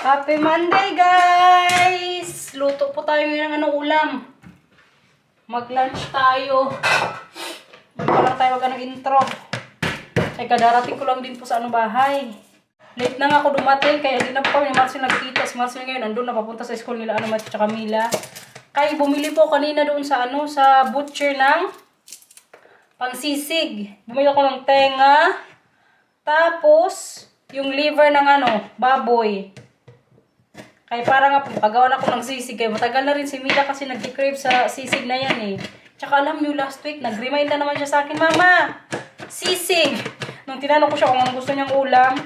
Happy Monday, guys! Luto po tayo ngayon ng anong ulam. Mag-lunch tayo. Hindi pa lang tayo mag-anong intro. Ay, kadarating ko lang din po sa anong bahay. Late na nga ako dumating, kaya hindi na po kami ni Marcel nagkita. Si Marcel ngayon nandun na papunta sa school nila, Mat at Camila. Kaya bumili po kanina doon sa sa butcher ng pangsisig. Bumili ako ng tenga. Tapos, yung liver ng baboy. Kaya parang nga pagawa na ako ng sisig. Kaya matagal na rin si Mila kasi nag-crave sa sisig na yan eh. Tsaka alam nyo, last week, nag-remind na naman siya sa akin, Mama, sisig! Nung tinanong ko siya kung ang gusto niyang ulam.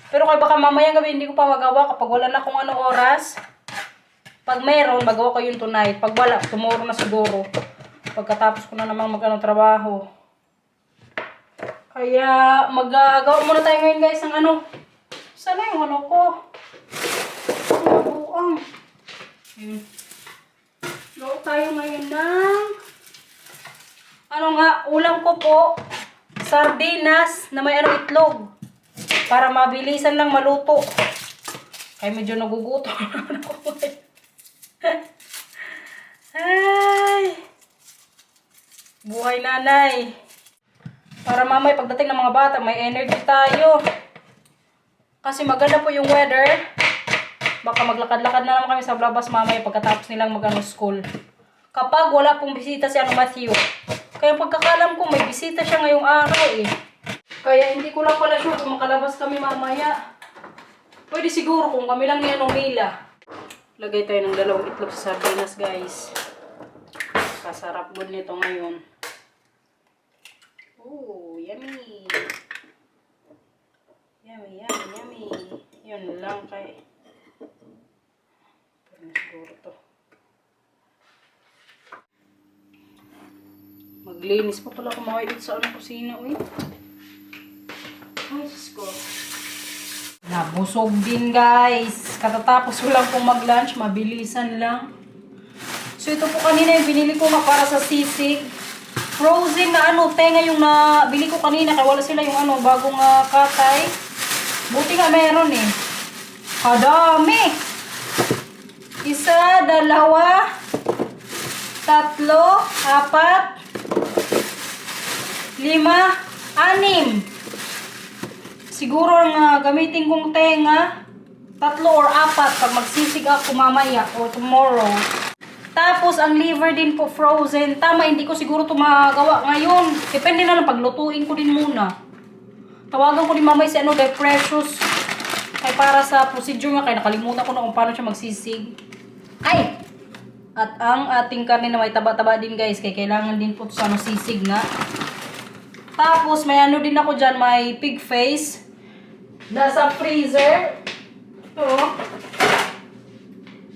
Pero kaya baka mamayang gabi hindi ko pa magawa kapag wala na kung anong oras. Pag meron, magawa ko yun tonight. Pag wala, tomorrow na siguro. Pagkatapos ko na namang trabaho. Kaya magagawa muna tayo ngayon guys ng sana yung ko. Buang. Gawa tayo ngayon ng ulam ko po. Sardinas na may itlog. Para mabilisan lang maluto. Kaya medyo nagugutom na ako. Ay. Buhay nanay. Para mamay pagdating ng mga bata, may energy tayo. Kasi maganda po yung weather. Baka maglakad-lakad na naman kami sa labas mamay pagkatapos nilang school. Kapag wala pong bisita si Matthew. Kaya pagkakalam ko, may bisita siya ngayong araw eh. Kaya hindi ko lang pala sure kung makalabas kami mamaya. Pwede siguro kung kami lang niya Mila. Lagay tayo ng 2 itlog sa sardinas guys. Kasarap good nito ngayon. Ooh, yummy. Yummy, yummy, yummy. Yun lang kay. Pero siguro to. Maglinis pa pala kung makikita sa kusina, uy. Ay, Diyos ko. Nabusog din, guys. Katatapos ko lang pong mag-lunch. Mabilisan lang. So, ito po kanina yung binili ko para sa sisig. Frozen na tenga yung nabili ko kanina. Kaya wala sila yung bagong katay. Buti nga meron eh. Kadami! 1, 2, 3, 4, 5, 6. Siguro ang gamitin kong tenga 3 or 4 pag magsisig ako mamaya o tomorrow. Tapos ang liver din po frozen. Tama, hindi ko siguro ito magawa ngayon. Depende na lang paglutuin ko din muna. Tawagan ko din mamaya si The Precious. Kaya para sa procedure nga, kaya nakalimutan ko na kung paano siya magsisig. Ay! At ang ating karne na may taba-taba din guys. Kaya kailangan din po sa sisig nga. Tapos may din ako dyan, may pig face. Nasa freezer. Ito.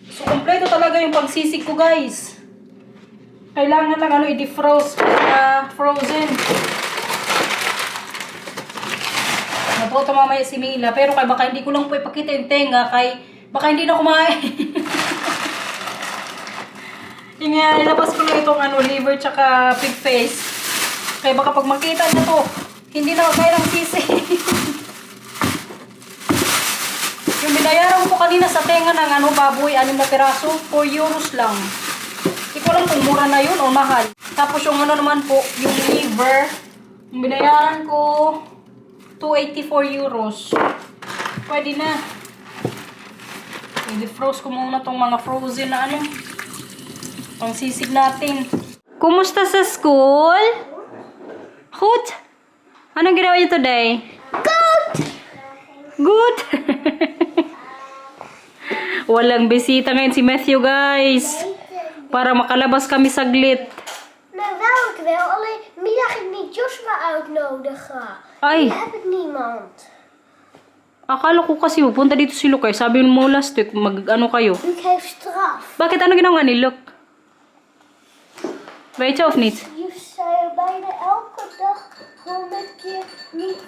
So, kompleto talaga yung pagsisig ko guys. Kailangan lang i-defrost frozen. Natuto mamaya si Mila. Pero baka hindi ko lang po ipakita yung tenga. Baka hindi na kumain. Yung nilabas ko lang itong liver tsaka pig face. Kaya baka pag makita na to, hindi na kaya ng sisig. Yung binayaran ko kanina sa tenga ng baboy, 6 na piraso, 4 euros lang. Hindi ko alam kung mura na yun o mahal. Tapos yung naman po, yung liver, yung binayaran ko, 284 euros. Pwede na. I-defrost ko muna tong mga frozen na pang sisig natin. Kumusta sa school? Good? Anong ginawa niyo today? Good! Good? Walang bisita ngayon si Matthew, guys. Para makalabas kami saglit. Nou, wel ik wel. Alleen, middag ik niet Joshua uitnodigen. Ay. Dan heb ik niemand. Akala ko kasi pupunta dito si Luke. Sabi mo last week, kayo? Luke heeft straf. Bakit ginawa ni Luke? Weet je of niet? Je zei bijna elke dag gewoon een keer niet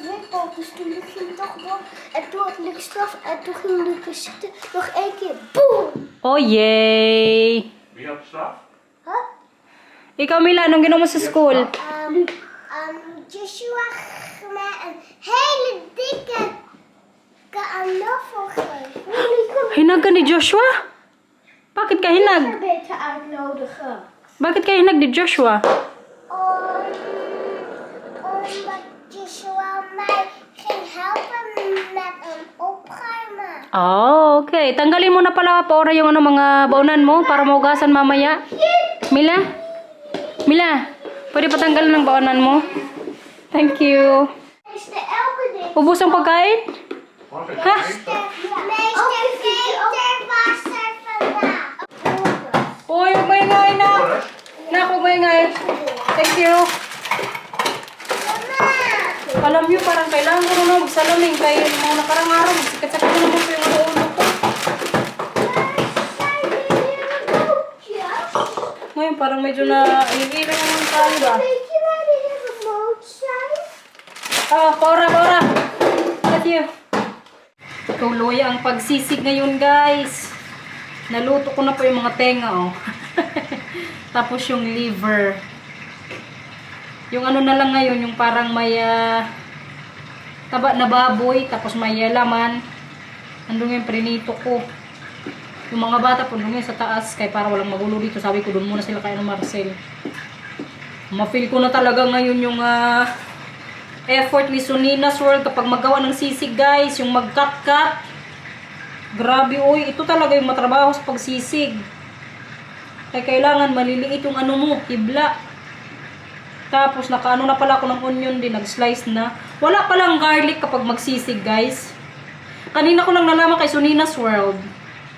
wipel. Dus toen ging toch door. En toen had Luke straf. En toen ging Luke zitten. Nog 1 keer. Boom! Oh, yay! Wie had straf? Huh? Ikaw, Mila, anong ginawa mo sa school? Joshua met een hele dikke kanoffel Hinag ka ni Joshua? Bakit ka hinag? Beter uitnodigen. Bakit ka hinag ni Joshua? Omdat Joshua mij ging helpen met een opruimen. Oh, okay. Tanggalin mo na pala pa yung ano, mga baunan mo para maugasan mamaya. Mila? Mila, pwede patanggalin ng baunan mo? Thank you. Is de elke ding. Ubus ang pagkain? Ha? Meester Peter was er vandaag. Uy, maingay na. Naku, maingay. Thank you. Mama. Alam niyo, parang kailangan ko na magsalamin kay mga nakarang araw. Sikat-sikat ko naman po yung ulo ko. Waar zijn die hele bootjes? Ngayon, parang medyo na iirin naman tayo ba? Weet je waar die hele boot zijn? Ah, Paura. Thank you. Tuloy ang pagsisig ngayon, guys. Naluto ko na po yung mga tenga, oh. Tapos yung liver. Yung ano na lang ngayon, yung parang may taba na baboy, tapos may laman. Andun yung prinito ko. Yung mga bata po, andun yung sa taas, kaya para walang magulo dito. Sabi ko, doon muna sila kaya ng Marcel. Ma-feel ko na talaga ngayon yung effort ni Sunina's World kapag magawa ng sisig, guys. Yung mag-cut-cut. Grabe, uy. Ito talaga yung matrabaho sa pagsisig. Kaya kailangan maliliit yung ano mo, hibla. Tapos nakaano na pala ako ng onion din, nag-slice na. Wala palang garlic kapag magsisig, guys. Kanina ko lang nalaman kay Sunina's World.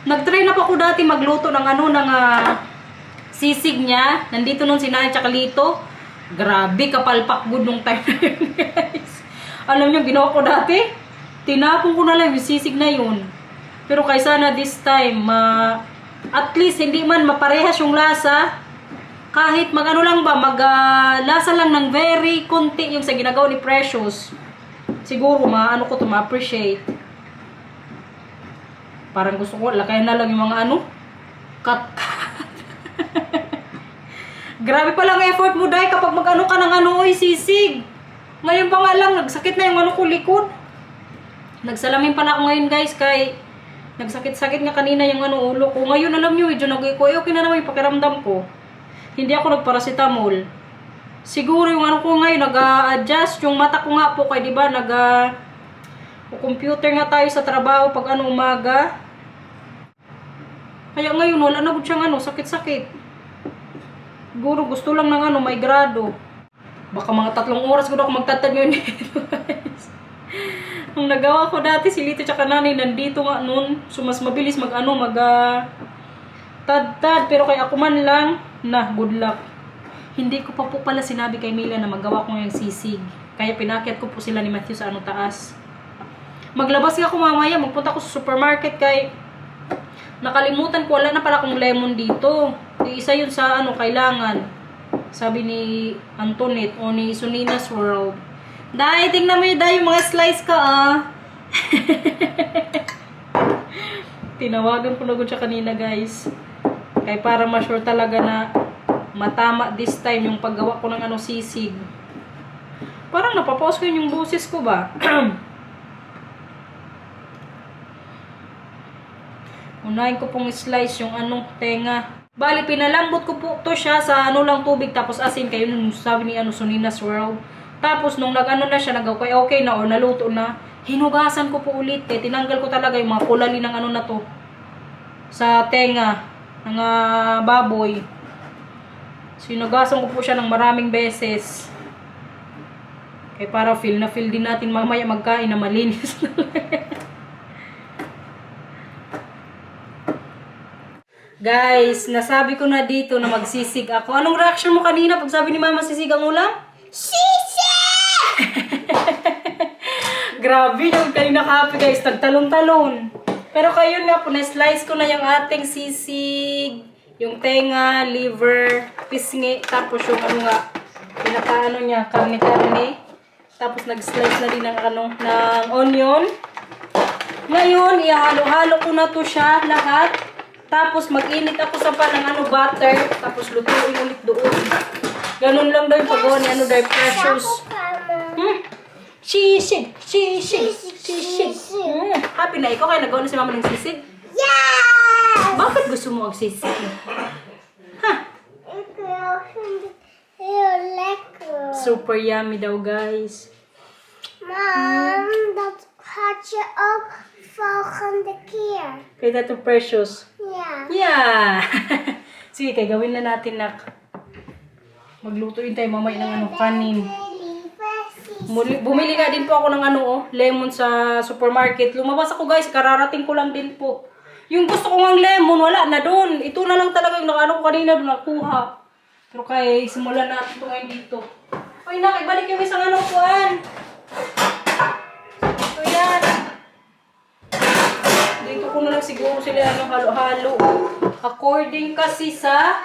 Nag-try na pa ako dati magluto ng ano, ng sisig niya. Nandito nun si Nanay tsaka Lito. Grabe, kapalpak good nung time na yun, guys. Alam niyo, ginawa ko dati? Tinapon ko na lang yung sisig na yun. Pero kaysa na this time, at least hindi man maparehas yung lasa. Kahit mag-ano lang ba, lasa lang ng very konti yung sa ginagawa ni Precious. Siguro ano ko to ma-appreciate. Parang gusto ko, lakayan na lang yung mga ano, cut. Grabe palang effort mo, Day, kapag mag-ano ka ng ano, oy, sisig. Ngayon pa nga lang, nagsakit na yung ano ko likod. Nagsalamin pa na ako ngayon, guys, kay nagsakit-sakit nga kanina yung ano, ulo ko. Ngayon, alam nyo, medyo okay na naman yung pakiramdam ko. Hindi ako nagparacetamol. Siguro yung ano ko ngayon, nag-adjust yung mata ko nga po, kay diba, computer nga tayo sa trabaho pag ano, umaga. Kaya ngayon, wala na siyang ano, sakit-sakit. Siguro gusto lang ng ano, may grado. Baka mga 3 oras ko na ako magtatad ngayon dito, guys. Ang nagawa ko dati, si Lito tsaka Nanay, nandito nga noon. So, mas mabilis tad-tad. Pero kay ako man lang, good luck. Hindi ko pa po pala sinabi kay Mila na magawa ko ngayong sisig. Kaya pinakyat ko po sila ni Matthew sa ano taas. Maglabas ako mamaya, magpunta ko sa supermarket kay nakalimutan ko, wala na pala akong lemon dito. Isa yun sa ano, kailangan. Sabi ni Antoinette o ni Sunina's World. Day, tingnan mo yun, Day, yung mga slice ka, Tinawagan ko na siya kanina, guys. Kaya para ma-sure talaga na matama this time yung paggawa ko ng ano, sisig. Parang napapause ko yung boses ko ba? Unahin ko pong slice yung anong tenga. Bali, pinalambot ko po to siya sa ano lang tubig tapos asin kayo nung sabi ni ano, Sunina's World. Tapos nung nag-ano na siya, nag-okay na or naluto na, hinugasan ko po ulit. Eh, tinanggal ko talaga yung mga kulali ng ano na to. Sa tenga ng baboy. So, hinugasan ko po siya ng maraming beses. Kaya para feel din natin mamaya magkain na malinis na Guys, nasabi ko na dito na magsisig ako. Anong reaction mo kanina pag sabi ni Mama sisig ang ulam? Sisig! Grabe yung kanina happy, guys. Nagtalon-talon. Pero kayo nga po, na-slice ko na yung ating sisig. Yung tenga, liver, pisngi. Tapos yung ano nga, pinaka-ano niya, karne-karne. Tapos nag-slice na din ng, ng onion. Ngayon, ihalo-halo ko na to siya lahat. Tapos mag-init ako sa pan ng butter. Tapos lutuin ulit doon. Ganun lang daw yung paggawa ni Precious. Sisig! Sisig! Sisig! Happy na ikaw kaya nagawa na si mama ng sisig? Yes! Bakit gusto mo ang sisig? Ha? Ik vind het heel lekker. Super yummy daw, guys. Mam, dat gaat je ook volgende keer. Kaya Tato Precious. Ja. Yeah! Sige, kaya gawin na natin, nak. Maglutuin tayo mamaya ng ano, kanin. Bumili nga din po ako ng lemon sa supermarket. Lumabas ako, guys, kararating ko lang din po. Yung gusto ko ng lemon, wala na doon. Ito na lang talaga yung ko kanina doon nakuha. Pero kaya simulan natin ito ngayon dito. Uy, nak, ibalik yung isang kuhaan. So, yan. Dito ko na lang siguro sila halo-halo. According kasi sa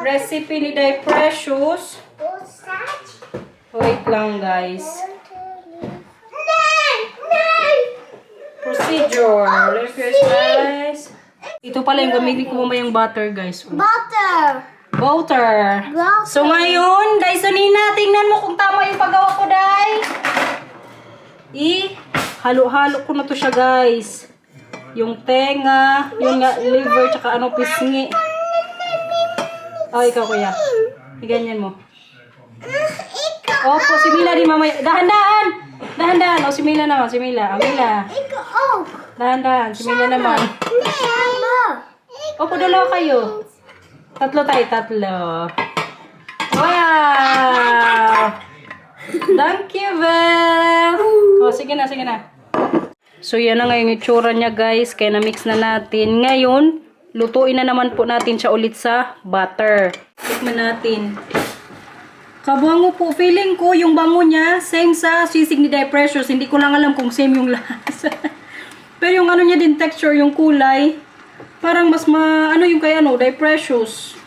recipe ni Day Precious. Wait lang, guys. Nee! Nee! Procedure. Let's guys. Ito pala yung gamitin ko mamayang butter, guys. Butter! Butter. Butter. So ngayon, Day Sonina, tingnan mo kung tama yung paggawa ko, Day. Halo-halo ko na to siya, guys. Yung tenga, yung liver, tsaka pisngi. Oh, ikaw, kuya. Iganyan mo. Opo, si Mila din mamaya. Dahan-dahan! Dahan-dahan. O, si Mila naman. Si Mila. O, Mila. Ik ook. Dahan-dahan. Si Mila naman. Nee! Opo, dalawa kayo. Tatlo tayo, tatlo. Wow! Thank you, Belle! O, sige na, sige na. So, yan na nga yung itsura niya, guys. Kaya na-mix na natin. Ngayon, lutuin na naman po natin siya ulit sa butter. Tikman natin. Kabango po. Feeling ko yung bango niya, same sa sisig ni Day Precious. Hindi ko lang alam kung same yung lasa. Pero yung niya din texture, yung kulay, parang mas yung kay Day Precious.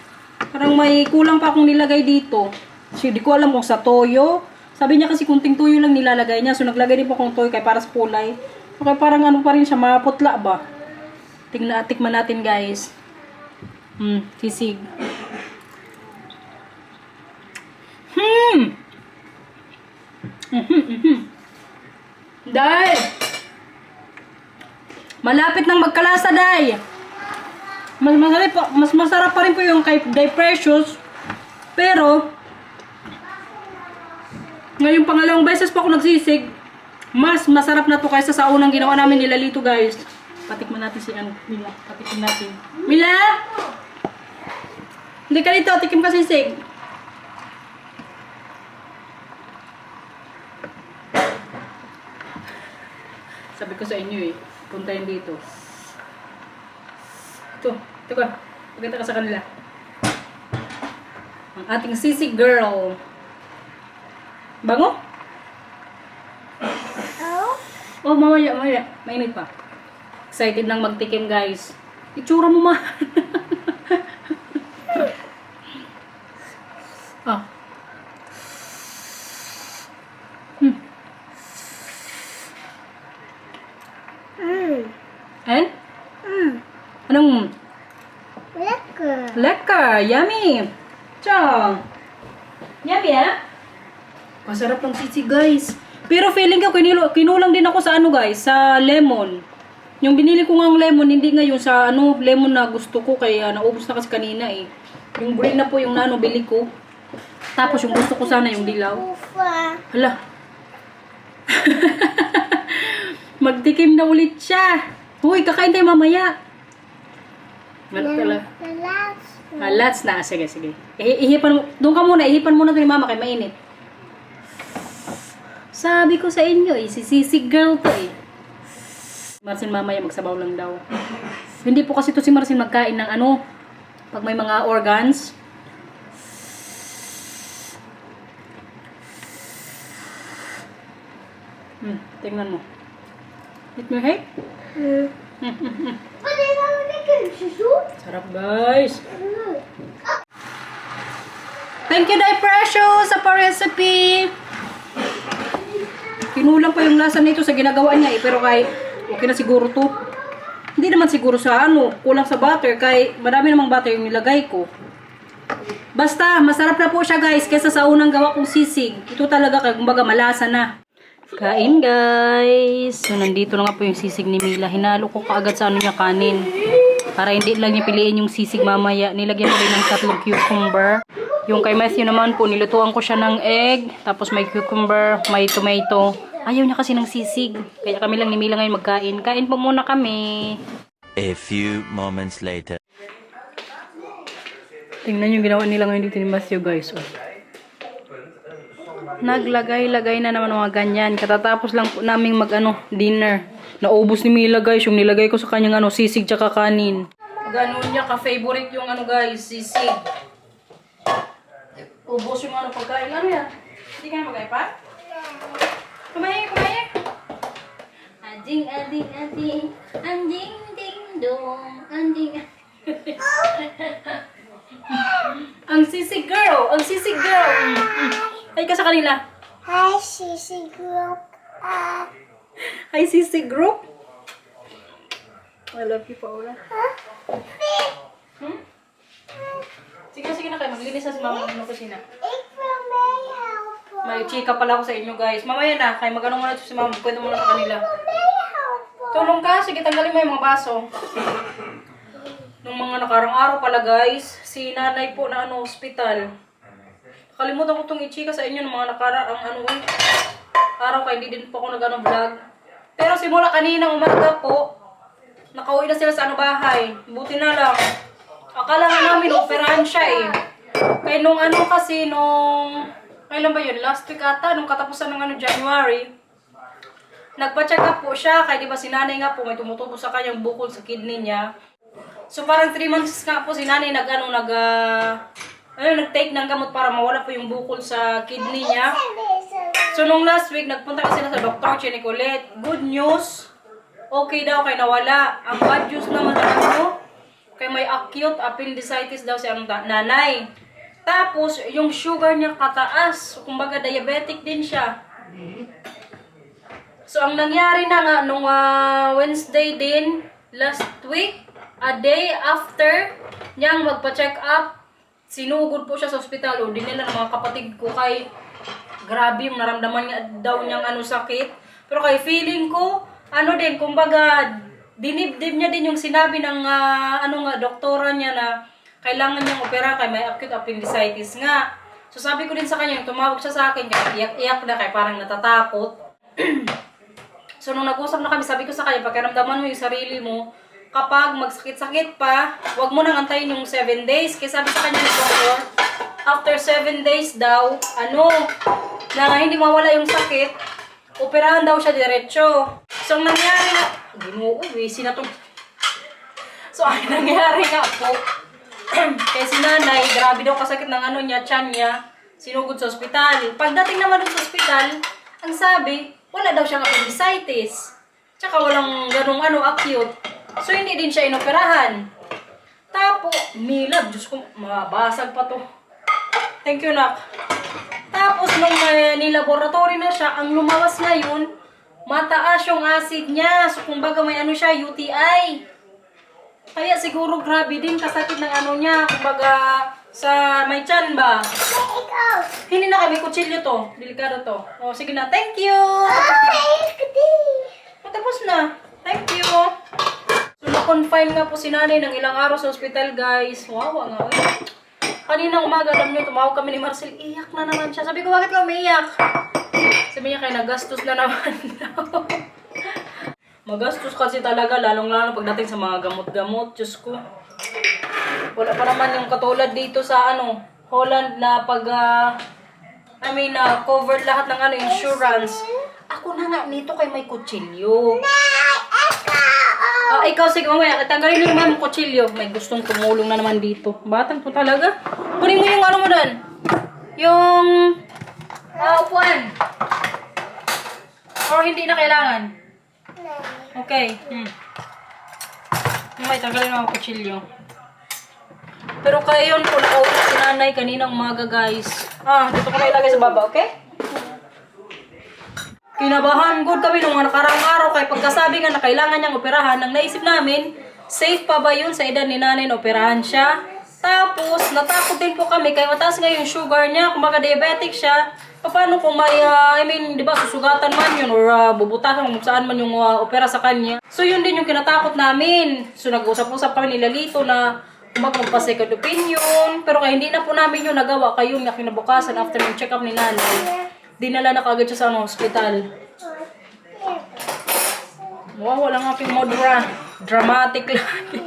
Parang may kulang pa akong nilagay dito. So, hindi ko alam kung sa toyo. Sabi niya kasi kunting toyo lang nilalagay niya. So, naglagay din po akong toyo kaya para sa kulay. Okay, parang pa rin siya, maputla ba? Tikman natin, guys. Sisig. Day! Malapit nang magkalasa, Day. Mas masarap pa rin po yung kay Day Precious. Pero, ngayong pangalawang beses pa ako nagsisig, mas masarap na to kaysa sa unang ginawa namin nila Lito, guys. Patikman natin si Mila. Patikman natin. Mila! Hindi ka dito, tikim ka sisig. Sabi ko sa inyo puntayin dito. Ito ka. Pagkita ka sa kanila. Ang ating sisig girl. Bango? Oh, mamaya. Mainit pa. Excited nang magtikim, guys. Itsura mo ma. And? Anong? Lekker. Lekker! Yummy! Chong! Yummy, Masarap ng sisig, guys. Pero feeling ko, kinulang din ako sa guys, sa lemon. Yung binili ko ng lemon, hindi ngayon sa lemon na gusto ko, kaya naubos na kasi kanina Yung green na po yung bili ko. Tapos yung gusto ko sana yung dilaw. Hala. Magtikim na ulit siya. Uy, kakain tayo mamaya. Lats na. Sige. Ihipan mo. Doon ka muna. Ihipan muna ito ni mama kay mainit. Sabi ko sa inyo si sisig girl to Marcin mamaya magsabaw lang daw. Hindi po kasi to si Marcin magkain ng pag may mga organs. Tingnan mo. Eat me hey? Sarap, guys. Thank you, Day Precious, sa pa-recipe. Kinulang pa yung lasa nito sa ginagawa niya pero okay na siguro to. Hindi naman siguro sa kulang sa butter marami namang butter yung nilagay ko. Basta, masarap na po siya, guys, kesa sa unang gawa kong sisig. Ito talaga, kumbaga malasa na. Kain guys. So nandito na nga po yung sisig ni Mila. Hinalo ko kaagad sa ano niya kanin. Para hindi lang niya piliin yung sisig mamaya. Nilagyan ko din ng 3 cucumber. Yung kay Matthew naman po, nilutuan ko siya ng egg. Tapos may cucumber, may tomato. Ayaw niya kasi ng sisig. Kaya kami lang ni Mila ngayon magkain. Kain po muna kami. A few moments later. Tingnan yung ginawa nila ngayon dito ni Matthew guys. Oh. Naglagay-lagay na naman mga ganyan. Katatapos lang po naming dinner. Naubos ni Mila guys yung nilagay ko sa kanyang sisig tsaka kanin. Gano'n niya ka-favorite yung guys, sisig. Ubos yung pagkain. Ano yan? Hindi ka na mag-iPad? Kumain. Ading. Anding ding dong. Anding. Ang sisig girl. Ay ka sa kanila. Hi, Sissy Group. Hi, sisig group. I love you, Paula. Sige na kayo. Maglinis na si mama ng kusina. Ik wil meehelpen. May chika pala ako sa inyo, guys. Mamaya na. Kayo mag-ano muna si mama. Kwento muna sa kanila. Meehelpen. Tulong ka. Sige, tanggalin mo yung mga baso. Nung mga nakarang araw pala, guys, si nanay po na hospital. Kalimutan ko itong i-chika sa inyo ng mga nakaraang araw kaya hindi din po ako vlog. Pero simula kanina umaga po, nakauwi na sila sa bahay. Buti na lang. Akala nga namin operahan siya eh. Kaya nung kailan ba yun? Last week ata, nung katapusan ng January, nagpa-check up po siya. Kaya di ba si nanay nga po, may tumutubo sa kanyang bukol sa kidney niya. So parang 3 months nga po si nanay nag-take ng gamot para mawala po yung bukol sa kidney niya. So nung last week, nagpunta kasi na sa doktor, chinik ulit. Good news, okay daw kay nawala. Ang bad news naman kay may acute appendicitis daw si nanay. Tapos, yung sugar niya kataas. Kumbaga, diabetic din siya. So, ang nangyari na nga, nung Wednesday din, last week, a day after niyang magpa-check up, sinugod po siya sa ospital. O, dinila ng mga kapatid ko kay grabe yung naramdaman niya daw niyang sakit. Pero kay feeling ko, kumbaga, dinibdib niya din yung sinabi ng doktora niya na kailangan niyang opera kay may acute appendicitis nga. So sabi ko din sa kanya, tumawag siya sa akin, kaya iyak na kay parang natatakot. So nung nag-usap na kami, sabi ko sa kanya, pakiramdaman mo yung sarili mo, kapag magsakit-sakit pa, wag mo nang antayin yung 7 days. Kaya sabi sa kanya ni doktor, after 7 days daw, na hindi mawala yung sakit, operahan daw siya diretso. So, ang nangyari na, busy na to. So, ang nangyari nga po, kaya si nanay, grabe daw kasakit ng tiyan niya, sinugod sa ospital. Pagdating naman dun sa ospital, ang sabi, wala daw siyang appendicitis. Tsaka walang ganong acute. So, hindi din siya inoperahan. Tapos, Mila, Diyos ko, mabasag pa to. Thank you, Nak. Tapos, nung nilaboratory na siya, ang lumawas ngayon, mataas yung acid niya. So, kumbaga may siya, UTI. Kaya siguro grabe din kasakit ng niya. Kumbaga, sa may tiyan ba? Hindi na kami, kutsilyo to. Delikado to. O, sige na. Thank you! Matapos na. Thank you! So, na-confine nga po si nanay ng ilang araw sa ospital, guys. Wawa nga. Kaninang umaga, alam niyo, tumawag kami ni Marcel. Iyak na naman siya. Sabi ko, bakit ka umiiyak? Sabi niya, kaya nagastos na naman daw. Magastos kasi talaga, lalong-lalo pagdating sa mga gamot-gamot. Diyos ko. Wala pa naman yung katulad dito sa Holland na covered lahat ng insurance. Ako na nga nito kay may kutsilyo. Ikaw, sige, mamaya, tanggalin yung mong kutsilyo. May gustong tumulong na naman dito. Batang po talaga. Kunin mo yung mo doon. Yung upuan. Or hindi na kailangan. Okay. May tanggalin mo ang kutsilyo. Pero kayo yun po, nakaulit si nanay kaninang umaga, guys. Dito ko na ilagay sa baba, okay? Kinabahan good kami nung mga nakarang araw kay pagkasabi nga na kailangan niyang operahan. Nang naisip namin, safe pa ba yun sa edad ni nanay na operahan siya? Tapos, natakot din po kami kaya mataas nga yung sugar niya. Kung diabetic siya, paano kung may, di ba, susugatan man yun or bubutasan kung saan man yung opera sa kanya. So, yun din yung kinatakot namin. So, nag-usap-usap kami nila Lito na magpa-second opinion. Pero kaya hindi na po namin yun nagawa. Kaya yun, kinabukasan after yung check-up ni nanay, dinala na kagad siya sa hospital. Wow, wala nga aking modra. Dramatic lagi.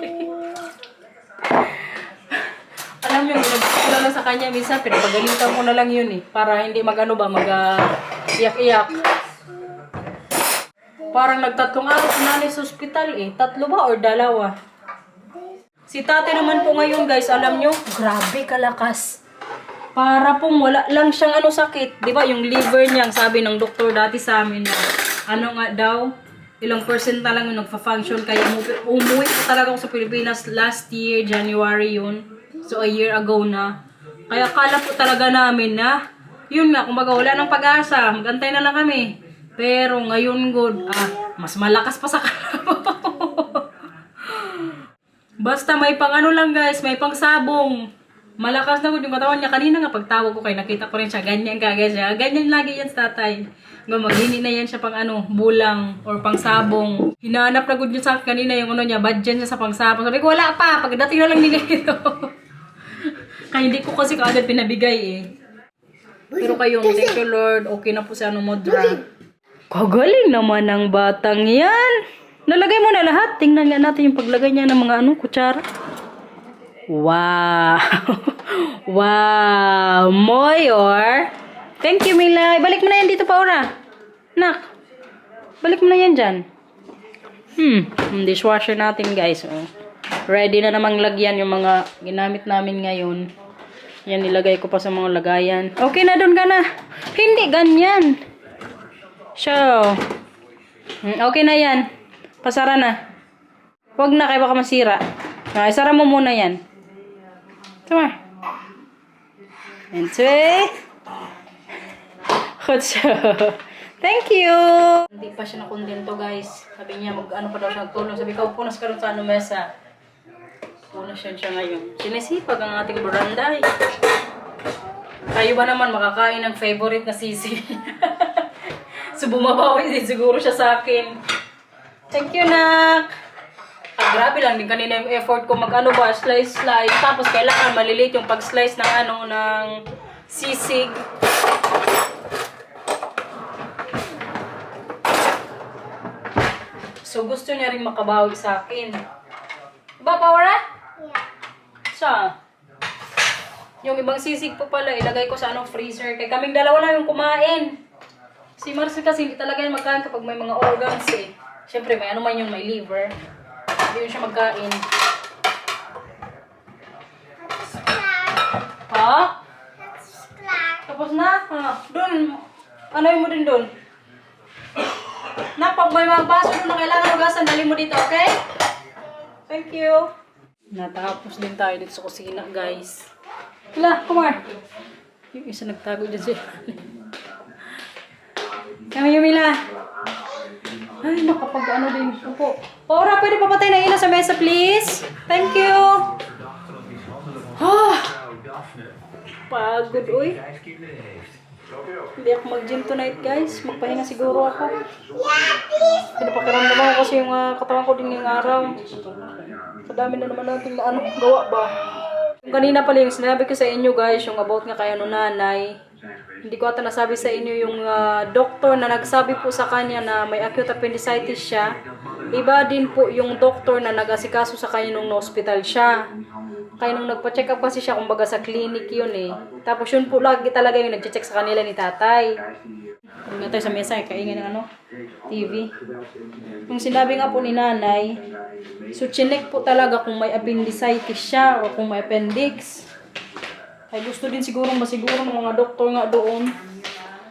Alam mo yung ginagawa lang sa kanya, minsan pinapagalitan mo na lang yun eh. Para hindi iyak-iyak. Parang nagtatlong araw si nanay sa ospital eh. 3 ba or 2? Si tate naman po ngayon guys, alam nyo, grabe kalakas. Para pong wala lang siyang sakit. Di ba yung liver niya, sabi ng doktor dati sa amin, nga daw, ilang percent na lang yung nagfa-function. Kaya umuwi ko talaga ako sa Pilipinas last year, January yun. So, a year ago na. Kaya akala po talaga namin na, yun nga, kumbaga wala ng pag-asa. Magantay na lang kami. Pero ngayon, good, mas malakas pa sa kalabaw. Basta may pang lang guys, may pang sabong. Malakas na good yung katawan niya. Kanina nga pagtawag ko kayo, nakita ko rin siya, ganyan kagad siya. Ganyan lagi yan sa tatay. Maghini na yan siya pang bulang or pang sabong. Hinahanap na good yun sa kanina yung niya, badyan niya sa pang sabong. Sabi ko, wala pa, pagdating na lang nila ito. Kaya hindi ko kasi kaagad pinabigay eh. Pero kayo, thank you Lord, okay na po si modra. Kagaling naman ng batang yan. Nalagay mo na lahat. Tingnan nga natin yung paglagay niya ng mga kutsara. Wow. Wow. Moyor. Thank you, Mila. Balik mo na yan dito, Paura. Nak. Balik mo na yan dyan. Dishwasher natin, guys. Ready na namang lagyan yung mga ginamit namin ngayon. Yan, nilagay ko pa sa mga lagayan. Okay na, doon ka na. Hindi, ganyan. So. Okay na yan. Pasara na. Huwag na, kaya baka masira. Isara mo muna yan. Tama. And three. Thank you. Hindi pa siya nakontento guys. Sabi niya, pa daw siya nagtulong. Sabi ko, punas ka rin sa mesa. Punas siya ngayon. Sinisipag ang ating baranday. Kayo ba naman makakain ng favorite na sisi? So bumabawi din siguro siya sa akin. Thank you, Nak. Grabe lang din kanina yung effort ko slice. Tapos kailangan maliliit yung pag-slice ng ng sisig. So gusto niya rin makabawi sa akin. Diba, Paura? Yeah. Sa? Yung ibang sisig po pala, ilagay ko sa freezer. Kaya kaming dalawa lang yung kumain. Si Marcel kasi hindi talaga yung magkain kapag may mga organs eh. Siyempre, may man yung may liver. Hindi yun siya magkain. Ha? Tapos na? Doon. Ano mo din doon? Pag may mga baso doon na kailangan hugasan, dali mo dito, okay? Thank you. Natapos din tayo dito sa kusina, guys. Hila, kumar. Yung isa nagtago dyan siya. Kami yung Mila. Ay, makapag din. Opo. Paura, pwede papatay na ilaw sa mesa, please? Thank you. Pagod, uy. Hindi ako mag-gym tonight, guys. Magpahinga siguro ako. Pinapakiramdam ako kasi yung katawan ko din ngayong araw. Kadami na naman natin na gawa ba. Yung kanina pala yung sinabi ko sa inyo, guys, yung about nga kay nanay. Hindi ko ata nasabi sa inyo yung doktor na nagsabi po sa kanya na may acute appendicitis siya. Iba din po yung doktor na nag-asikaso sa kanya nung hospital siya. Kaya nung nagpa-check up kasi siya, kumbaga sa clinic yun eh. Tapos yun po lagi talaga yung nag-check sa kanila ni tatay. Yung tayo sa mesa, kaingin ng TV. Yung sinabi nga po ni nanay, so chinek po talaga kung may appendicitis siya o kung may appendix. Ay gusto din siguro masiguro ng mga doktor nga doon.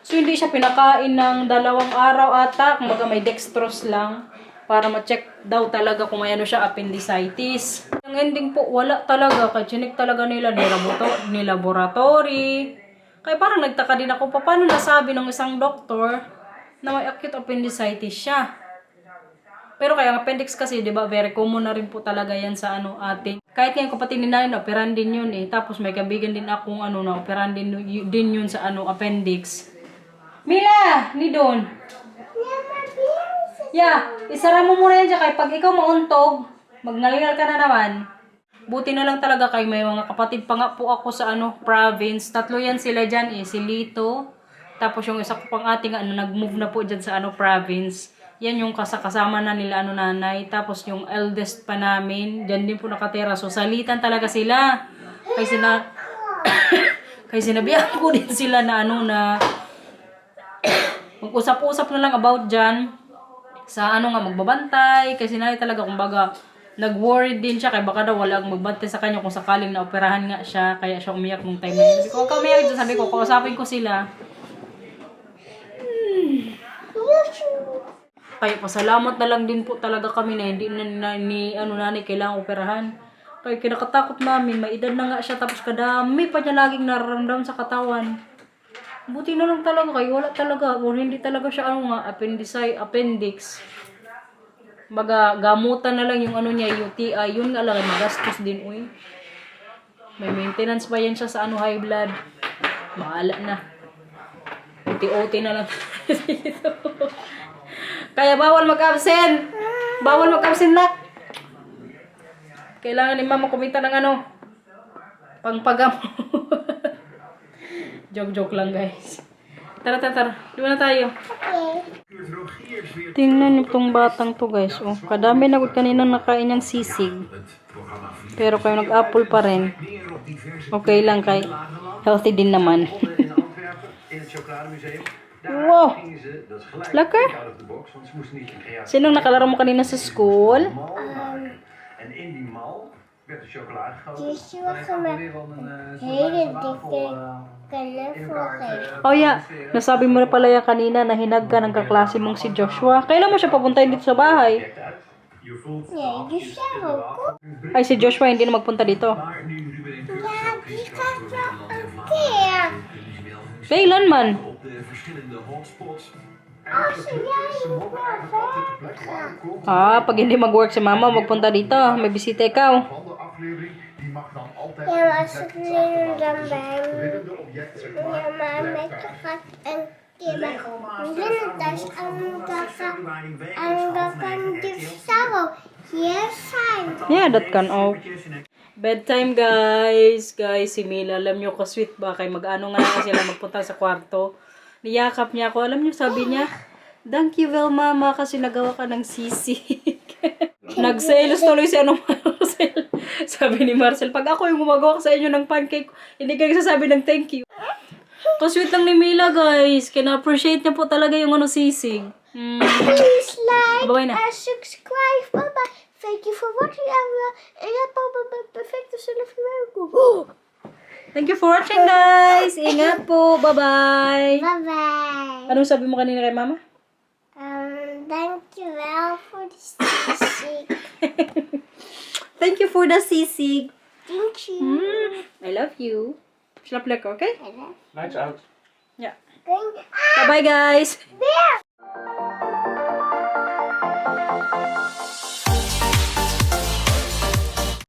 So hindi siya pinakain ng 2 araw ata, kumbaga may dextrose lang. Para ma-check daw talaga kung may siya, appendicitis. Ang ending po, wala talaga. Kaya chinik talaga nila ni laboratory. Kaya parang nagtaka din ako, paano nasabi ng isang doktor na may acute appendicitis siya? Pero kaya ang appendix kasi, di ba, very common na rin po talaga yan sa ating. Kahit nga yung kapatid ni nanay, operan din yun eh. Tapos may kaibigan din akong na operan din yun sa appendix. Mila! Ni Don. Yeah, isara mo muna yan dyan kaya pag ikaw mauntog, magngalingal ka na naman. Buti na lang talaga kay may mga kapatid pa nga po ako sa province. 3 yan sila dyan eh, si Lito. Tapos yung isa ko pang ating nag-move na po dyan sa province. Yan yung kasama na nila nanay. Tapos yung eldest pa namin, dyan din po nakatira. So salitan talaga sila. Kaya sinabihan ko din sila na na mag-usap-usap na lang about dyan. Sa nga magbabantay. Kasi nanay talaga kumbaga nag-worry din siya. Kaya baka daw walang magbantay sa kanya kung sakaling naoperahan nga siya. Kaya siya umiyak nung time na yun. Sabi ko, huwag ka umiyak dyan. Sabi ko, kausapin ko sila. Kaya pasalamat na lang din po talaga kami na hindi na ni nanay kailangang operahan. Kaya kinakatakot namin, may edad na nga siya tapos kadami pa niya laging nararamdaman sa katawan. Buti na lang talaga kayo, wala talaga, o hindi talaga siya appendix. Baga gamutan na lang yung niya, UTI, yun nga lang magastos din uy. May maintenance pa yan siya sa high blood. Maala na. OT na lang dito. Kaya bawal mag-absent. Bawal mag-absent nak. Kailangan ni mama kumita ng pangpagam. Joke lang guys. Tara. Diba na tayo? Tingnan itong batang to guys. Oh, kadami na kanina nakain niyang sisig. Pero kayo nag-apple pa rin. Okay lang kay healthy din naman. Wow! Lekker! Sinong nakalaro mo kanina sa school? Joshua gemaakt. Hele dikke kalafel. Oh yeah, nasabi mo na pala yan kanina na hinag ka ng kaklase mong si Joshua. Kailan mo siya papuntahin dito sa bahay? Nee, Joshua ook. Ay, si Joshua hindi na magpunta dito. Ja, die gaat wel een keer. Kailan man? Als jij niet naar werk gaat. Ah, pag hindi mag-work si mama, magpunta dito. May bisita ikaw. Ja, maar als het Leo dan bij me. Ja, maar met je gaat een keer bij Lena thuis en dan kan de Saro hier zijn. Yeah, that can off. Bedtime guys. Guys, si Mila, alam nyo ka-sweet ba? Kay mag-ano nga lang sila magpunta sa kwarto. Niyakap niya ako. Alam nyo, sabi niya, thank you well mama kasi nagawa ka ng sisig. Nag-sales tuloy si Marcel. Sabi ni Marcel, pag ako yung gumagawa sa inyo ng pancake, hindi kayo sasabi ng thank you. Ka-sweet lang ni Mila guys. Kina-appreciate niya po talaga yung sisig. Please like Bye-bye na. and subscribe. Bye bye. Thank you for watching everyone. En ja, papa, perfecte zullen verwerken. Thank you for watching guys. Ingat po. Bye-bye. Bye bye. Anong sabi mo kanina kay mama? Dankjewel voor de sisig. Thank you for the sisig. Thank you. I love you. Slaap lekker, okay? En dan Lights out. Ja. denk Bye-bye guys. weer.